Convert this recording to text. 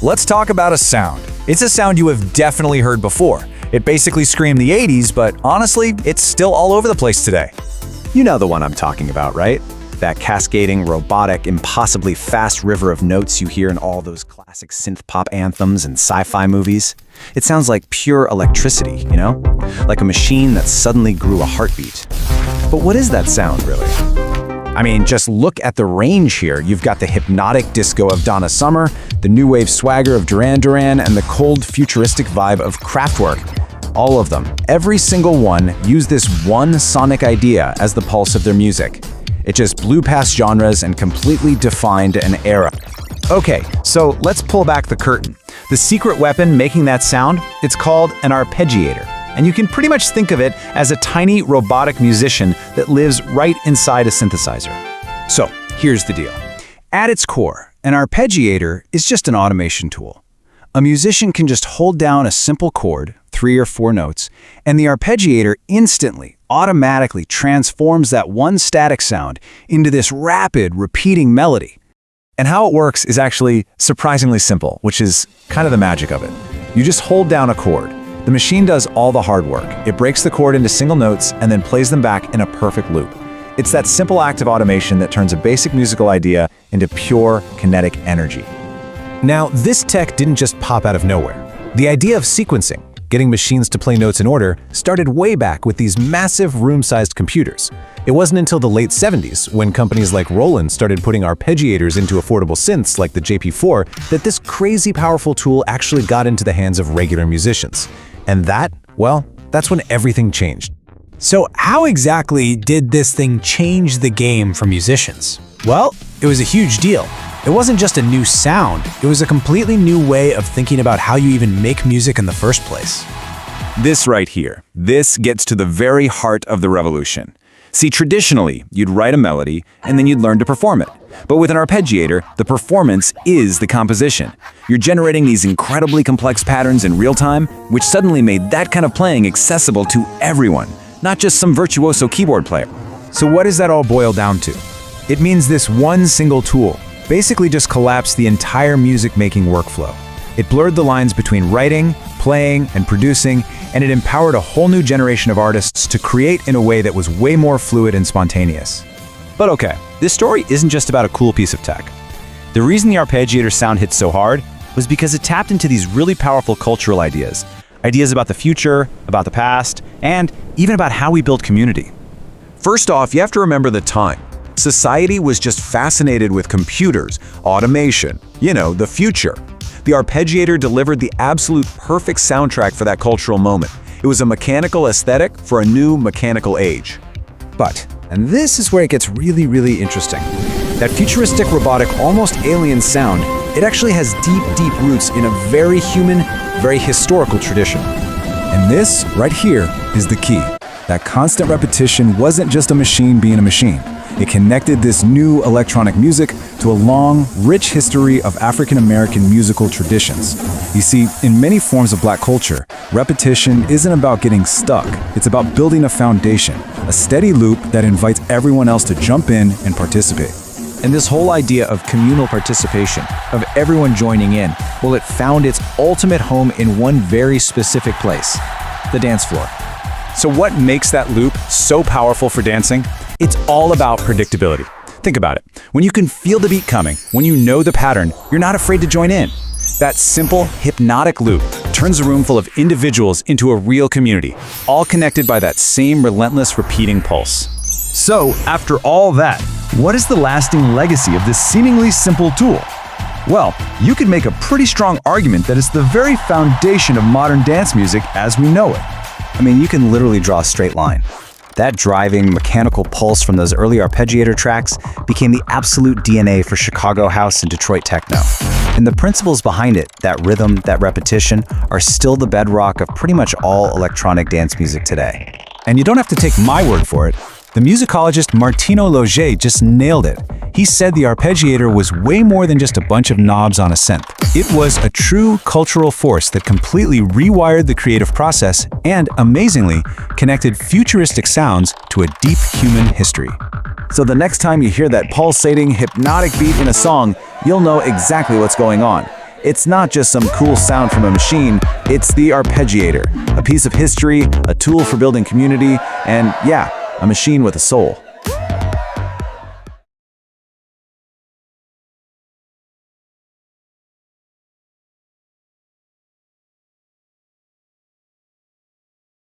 Let's talk about a sound. It's a sound you have definitely heard before. It basically screamed the 80s, but honestly, it's still all over the place today. You know the one I'm talking about, right? That cascading, robotic, impossibly fast river of notes you hear in all those classic synth-pop anthems and sci-fi movies. It sounds like pure electricity, you know? Like a machine that suddenly grew a heartbeat. But what is that sound, really? I mean, just look at the range here. You've got the hypnotic disco of Donna Summer, the new wave swagger of Duran Duran, and the cold, futuristic vibe of Kraftwerk. All of them, every single one, use this one sonic idea as the pulse of their music. It just blew past genres and completely defined an era. Okay, so let's pull back the curtain. The secret weapon making that sound, it's called an arpeggiator. And you can pretty much think of it as a tiny robotic musician that lives right inside a synthesizer. So, here's the deal. At its core, an arpeggiator is just an automation tool. A musician can just hold down a simple chord, 3 or 4 notes, and the arpeggiator instantly, automatically transforms that one static sound into this rapid, repeating melody. And how it works is actually surprisingly simple, which is kind of the magic of it. You just hold down a chord. The machine does all the hard work. It breaks the chord into single notes and then plays them back in a perfect loop. It's that simple act of automation that turns a basic musical idea into pure kinetic energy. Now, this tech didn't just pop out of nowhere. The idea of sequencing, getting machines to play notes in order, started way back with these massive room-sized computers. It wasn't until the late 70s, when companies like Roland started putting arpeggiators into affordable synths like the JP4, that this crazy powerful tool actually got into the hands of regular musicians. And that, well, that's when everything changed. So how exactly did this thing change the game for musicians? Well, it was a huge deal. It wasn't just a new sound, it was a completely new way of thinking about how you even make music in the first place. This right here, this gets to the very heart of the revolution. See, traditionally, you'd write a melody and then you'd learn to perform it. But with an arpeggiator, the performance is the composition. You're generating these incredibly complex patterns in real time, which suddenly made that kind of playing accessible to everyone, not just some virtuoso keyboard player. So what does that all boil down to? It means this one single tool basically just collapsed the entire music-making workflow. It blurred the lines between writing, playing, and producing, and it empowered a whole new generation of artists to create in a way that was way more fluid and spontaneous. But okay, this story isn't just about a cool piece of tech. The reason the arpeggiator sound hit so hard was because it tapped into these really powerful cultural ideas. Ideas about the future, about the past, and even about how we build community. First off, you have to remember the time. Society was just fascinated with computers, automation, the future. The arpeggiator delivered the absolute perfect soundtrack for that cultural moment. It was a mechanical aesthetic for a new mechanical age. But, and this is where it gets really, really interesting, that futuristic, robotic, almost alien sound, it actually has deep, deep roots in a very human, very historical tradition. And this, right here, is the key. That constant repetition wasn't just a machine being a machine. It connected this new electronic music to a long, rich history of African-American musical traditions. You see, in many forms of Black culture, repetition isn't about getting stuck. It's about building a foundation, a steady loop that invites everyone else to jump in and participate. And this whole idea of communal participation, of everyone joining in, well, it found its ultimate home in one very specific place, the dance floor. So what makes that loop so powerful for dancing? It's all about predictability. Think about it. When you can feel the beat coming, when you know the pattern, you're not afraid to join in. That simple, hypnotic loop turns a room full of individuals into a real community, all connected by that same relentless repeating pulse. So, after all that, what is the lasting legacy of this seemingly simple tool? Well, you could make a pretty strong argument that it's the very foundation of modern dance music as we know it. I mean, you can literally draw a straight line. That driving, mechanical pulse from those early arpeggiator tracks became the absolute DNA for Chicago house and Detroit techno. And the principles behind it, that rhythm, that repetition, are still the bedrock of pretty much all electronic dance music today. And you don't have to take my word for it. The musicologist Martino Loger just nailed it. He said the arpeggiator was way more than just a bunch of knobs on a synth. It was a true cultural force that completely rewired the creative process and, amazingly, connected futuristic sounds to a deep human history. So the next time you hear that pulsating, hypnotic beat in a song, you'll know exactly what's going on. It's not just some cool sound from a machine, it's the Arpeggiator, a piece of history, a tool for building community, and yeah, a machine with a soul.